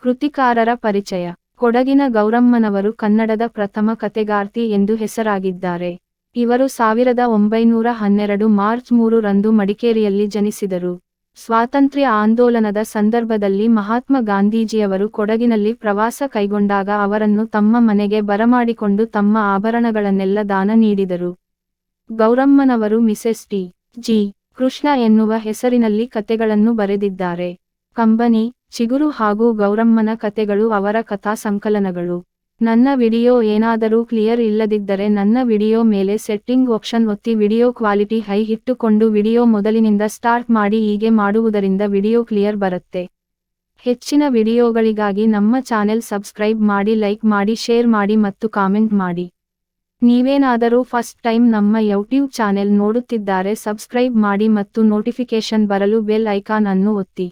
ಕೃತಿಕಾರರ ಪರಿಚಯ. ಕೊಡಗಿನ ಗೌರಮ್ಮನವರು ಕನ್ನಡದ ಪ್ರಥಮ ಕತೆಗಾರ್ತಿ ಎಂದು ಹೆಸರಾಗಿದ್ದಾರೆ. ಇವರು 1912 ಮಾರ್ಚ್ 3 ರಂದು ಮಡಿಕೇರಿಯಲ್ಲಿ ಜನಿಸಿದರು. ಸ್ವಾತಂತ್ರ್ಯ ಆಂದೋಲನದ ಸಂದರ್ಭದಲ್ಲಿ ಮಹಾತ್ಮ ಗಾಂಧೀಜಿಯವರು ಕೊಡಗಿನಲ್ಲಿ ಪ್ರವಾಸ ಕೈಗೊಂಡಾಗ ಅವರನ್ನು ತಮ್ಮ ಮನೆಗೆ ಬರಮಾಡಿಕೊಂಡು ತಮ್ಮ ಆಭರಣಗಳನ್ನೆಲ್ಲ ದಾನ ನೀಡಿದರು. ಗೌರಮ್ಮನವರು ಮಿಸೆಸ್ ಟಿ. ಜಿ. ಕೃಷ್ಣ ಎನ್ನುವ ಹೆಸರಿನಲ್ಲಿ ಕತೆಗಳನ್ನು ಬರೆದಿದ್ದಾರೆ. ಕಂಬನಿ, ಚಿಗುರು ಹಾಗೂ ಗೌರಮ್ಮನ ಕತೆಗಳು ಅವರ ಕಥಾ ಸಂಕಲನಗಳು. ನನ್ನ ವಿಡಿಯೋ ಏನಾದರೂ ಕ್ಲಿಯರ್ ಇಲ್ಲದಿದ್ದರೆ ನನ್ನ ವಿಡಿಯೋ ಮೇಲೆ ಸೆಟ್ಟಿಂಗ್ ಆಪ್ಷನ್ ಒತ್ತಿ ವಿಡಿಯೋ ಕ್ವಾಲಿಟಿ ಹೈ ಇಟ್ಟುಕೊಂಡು ವಿಡಿಯೋ ಮೊದಲಿನಿಂದ ಸ್ಟಾರ್ಟ್ ಮಾಡಿ. ಹೀಗೆ ಮಾಡುವುದರಿಂದ ವಿಡಿಯೋ ಕ್ಲಿಯರ್ ಬರುತ್ತೆ. ಹೆಚ್ಚಿನ ವಿಡಿಯೋಗಳಿಗಾಗಿ ನಮ್ಮ ಚಾನೆಲ್ ಸಬ್ಸ್ಕ್ರೈಬ್ ಮಾಡಿ, ಲೈಕ್ ಮಾಡಿ, ಶೇರ್ ಮಾಡಿ ಮತ್ತು ಕಾಮೆಂಟ್ ಮಾಡಿ. ನೀವೇನಾದರೂ ಫಸ್ಟ್ ಟೈಮ್ ನಮ್ಮ ಯೂಟ್ಯೂಬ್ ಚಾನೆಲ್ ನೋಡುತ್ತಿದ್ದರೆ ಸಬ್ಸ್ಕ್ರೈಬ್ ಮಾಡಿ ಮತ್ತು ನೋಟಿಫಿಕೇಶನ್ ಬರಲು ಬೆಲ್ ಐಕಾನ್ ಅನ್ನು ಒತ್ತಿ.